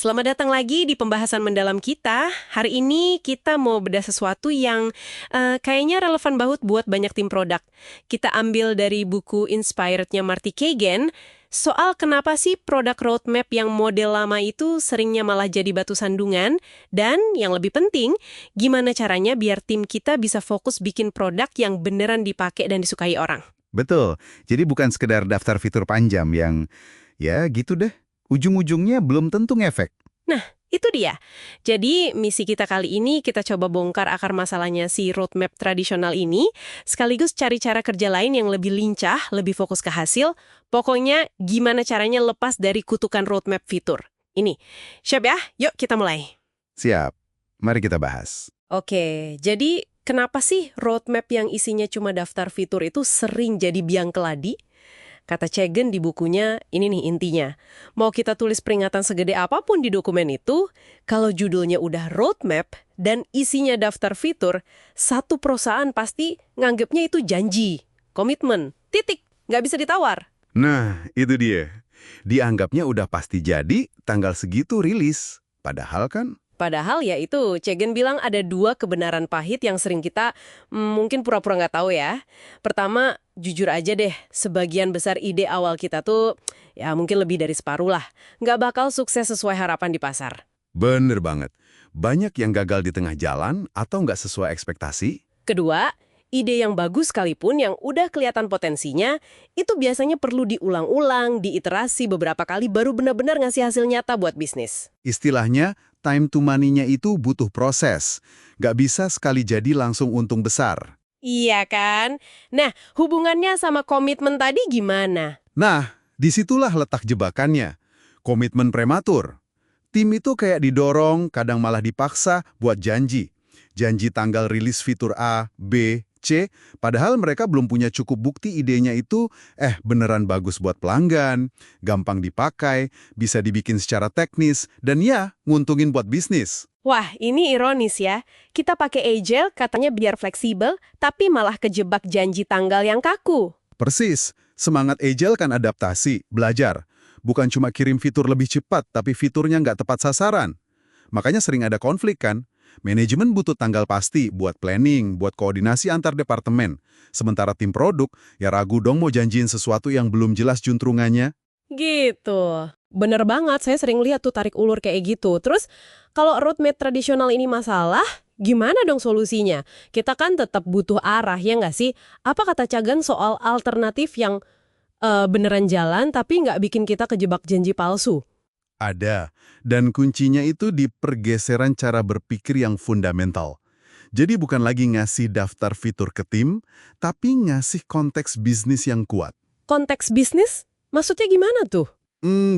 Selamat datang lagi di pembahasan mendalam kita. Hari ini kita mau bedah sesuatu yang kayaknya relevan banget buat banyak tim produk. Kita ambil dari buku Inspired-nya Marty Kagan, soal kenapa sih produk roadmap yang model lama itu seringnya malah jadi batu sandungan, dan yang lebih penting, gimana caranya biar tim kita bisa fokus bikin produk yang beneran dipakai dan disukai orang. Betul. Jadi bukan sekedar daftar fitur panjang yang, ya gitu deh. Ujung-ujungnya belum tentu ngefek. Nah, itu dia. Jadi, misi kita kali ini kita coba bongkar akar masalahnya si roadmap tradisional ini, sekaligus cari cara kerja lain yang lebih lincah, lebih fokus ke hasil. Pokoknya, gimana caranya lepas dari kutukan roadmap fitur. Ini. Siap ya? Yuk kita mulai. Siap. Mari kita bahas. Oke, jadi kenapa sih roadmap yang isinya cuma daftar fitur itu sering jadi biang keladi? Kata Kagan di bukunya, ini nih intinya. Mau kita tulis peringatan segede apapun di dokumen itu, kalau judulnya udah roadmap dan isinya daftar fitur, satu perusahaan pasti nganggapnya itu janji, komitmen, titik, nggak bisa ditawar. Nah, itu dia. Dianggapnya udah pasti jadi, tanggal segitu rilis. Padahal kan, Padahal ya itu, Kagan bilang ada dua kebenaran pahit yang sering kita mungkin pura-pura nggak tahu ya. Pertama, jujur aja deh, sebagian besar ide awal kita tuh ya mungkin lebih dari separuh lah. Nggak bakal sukses sesuai harapan di pasar. bener banget. Banyak yang gagal di tengah jalan atau nggak sesuai ekspektasi. Kedua, ide yang bagus sekalipun yang udah kelihatan potensinya, itu biasanya perlu diulang-ulang, diiterasi beberapa kali baru benar-benar ngasih hasil nyata buat bisnis. Istilahnya, time to money-nya itu butuh proses. Nggak bisa sekali jadi langsung untung besar. Iya kan? Nah, hubungannya sama komitmen tadi gimana? Nah, disitulah letak jebakannya. Komitmen prematur. Tim itu kayak didorong, kadang malah dipaksa buat janji. Janji tanggal rilis fitur A, B, C, padahal mereka belum punya cukup bukti idenya itu, beneran bagus buat pelanggan, gampang dipakai, bisa dibikin secara teknis, dan ya, nguntungin buat bisnis. Wah, ini ironis ya. Kita pakai Agile katanya biar fleksibel, tapi malah kejebak janji tanggal yang kaku. Persis, semangat Agile kan adaptasi, belajar. Bukan cuma kirim fitur lebih cepat, tapi fiturnya nggak tepat sasaran. Makanya sering ada konflik kan? Manajemen butuh tanggal pasti buat planning, buat koordinasi antar departemen. Sementara tim produk, ya ragu dong mau janjiin sesuatu yang belum jelas juntrungannya. Gitu. Bener banget, saya sering lihat tuh tarik ulur kayak gitu. Terus, kalau roadmap tradisional ini masalah, gimana dong solusinya? Kita kan tetap butuh arah, ya nggak sih? Apa kata Kagan soal alternatif yang beneran jalan tapi nggak bikin kita kejebak janji palsu? Ada, dan kuncinya itu di pergeseran cara berpikir yang fundamental. Jadi bukan lagi ngasih daftar fitur ke tim, tapi ngasih konteks bisnis yang kuat. Konteks bisnis? Maksudnya gimana tuh?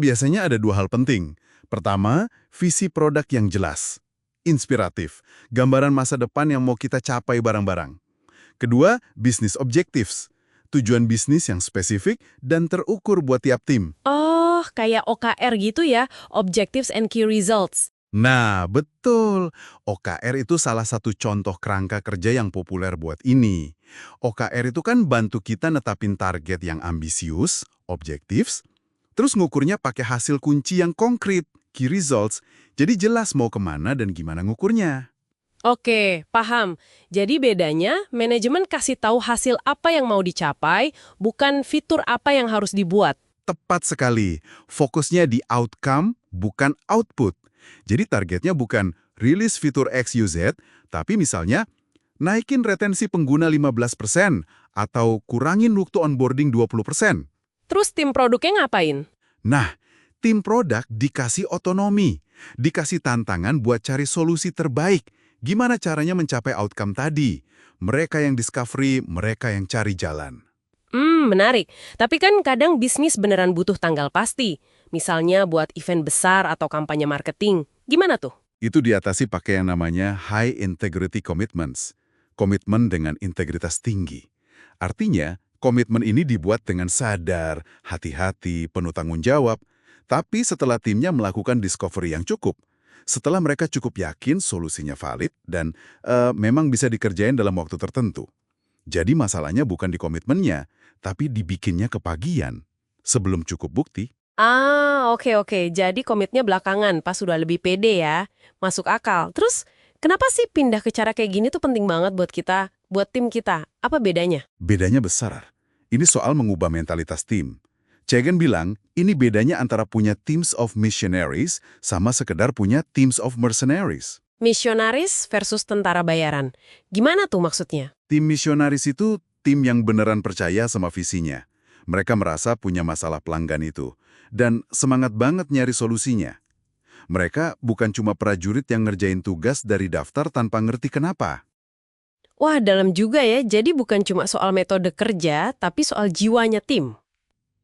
Biasanya ada dua hal penting. Pertama, visi produk yang jelas, inspiratif, gambaran masa depan yang mau kita capai bareng-bareng. Kedua, business objectives, tujuan bisnis yang spesifik dan terukur buat tiap tim. Oh, kayak OKR gitu ya, Objectives and Key Results. Nah, betul. OKR itu salah satu contoh kerangka kerja yang populer buat ini. OKR itu kan bantu kita netapin target yang ambisius, objectives, terus ngukurnya pakai hasil kunci yang konkret, key results, jadi jelas mau kemana dan gimana ngukurnya. Oke, paham. Jadi bedanya, manajemen kasih tahu hasil apa yang mau dicapai, bukan fitur apa yang harus dibuat. Tepat sekali. Fokusnya di outcome, bukan output. Jadi targetnya bukan rilis fitur XYZ, tapi misalnya naikin retensi pengguna 15% atau kurangin waktu onboarding 20%. Terus tim produknya ngapain? Nah, tim produk dikasih otonomi, dikasih tantangan buat cari solusi terbaik. Gimana caranya mencapai outcome tadi? Mereka yang discovery, mereka yang cari jalan. Menarik. Tapi kan kadang bisnis beneran butuh tanggal pasti. Misalnya buat event besar atau kampanye marketing. Gimana tuh? Itu diatasi pakai yang namanya High Integrity Commitments. Komitmen dengan integritas tinggi. Artinya, komitmen ini dibuat dengan sadar, hati-hati, penuh tanggung jawab. Tapi setelah timnya melakukan discovery yang cukup, setelah mereka cukup yakin solusinya valid dan memang bisa dikerjain dalam waktu tertentu. Jadi masalahnya bukan di komitmennya, tapi dibikinnya kepagian. Sebelum cukup bukti, Oke oke. Jadi komitnya belakangan, pas sudah lebih pede ya. Masuk akal. Terus, kenapa sih pindah ke cara kayak gini tuh penting banget buat kita, buat tim kita? Apa bedanya? Bedanya besar. Ini soal mengubah mentalitas tim. Chegen bilang, ini bedanya antara punya teams of missionaries sama sekedar punya teams of mercenaries. Misionaris versus tentara bayaran. Gimana tuh maksudnya? Tim misionaris itu tim yang beneran percaya sama visinya. Mereka merasa punya masalah pelanggan itu. Dan semangat banget nyari solusinya. Mereka bukan cuma prajurit yang ngerjain tugas dari daftar tanpa ngerti kenapa. Wah, dalam juga ya. Jadi bukan cuma soal metode kerja, tapi soal jiwanya tim.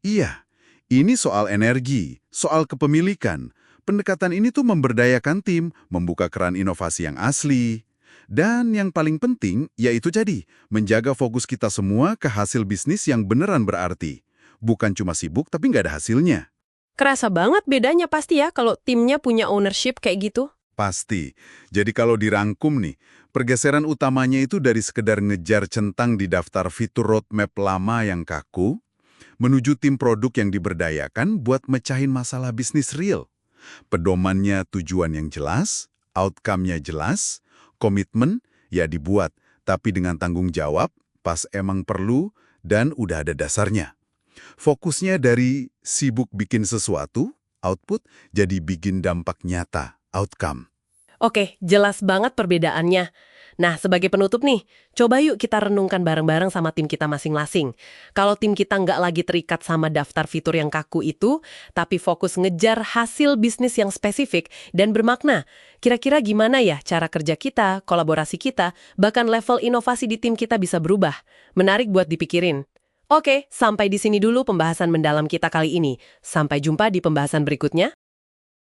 Iya, ini soal energi, soal kepemilikan. Pendekatan ini tuh memberdayakan tim, membuka keran inovasi yang asli. Dan yang paling penting, yaitu jadi, menjaga fokus kita semua ke hasil bisnis yang beneran berarti. Bukan cuma sibuk tapi nggak ada hasilnya. Kerasa banget bedanya pasti ya kalau timnya punya ownership kayak gitu. Pasti. Jadi kalau dirangkum nih, pergeseran utamanya itu dari sekedar ngejar centang di daftar fitur roadmap lama yang kaku, menuju tim produk yang diberdayakan buat mecahin masalah bisnis real. Pedomannya tujuan yang jelas, outcome-nya jelas, komitmen ya dibuat, tapi dengan tanggung jawab, pas emang perlu, dan udah ada dasarnya. Fokusnya dari sibuk bikin sesuatu, output, jadi bikin dampak nyata, outcome. Oke, jelas banget perbedaannya. Nah, sebagai penutup nih, coba yuk kita renungkan bareng-bareng sama tim kita masing-masing. Kalau tim kita nggak lagi terikat sama daftar fitur yang kaku itu, tapi fokus ngejar hasil bisnis yang spesifik dan bermakna, kira-kira gimana ya cara kerja kita, kolaborasi kita, bahkan level inovasi di tim kita bisa berubah? Menarik buat dipikirin. Oke, sampai di sini dulu pembahasan mendalam kita kali ini. Sampai jumpa di pembahasan berikutnya.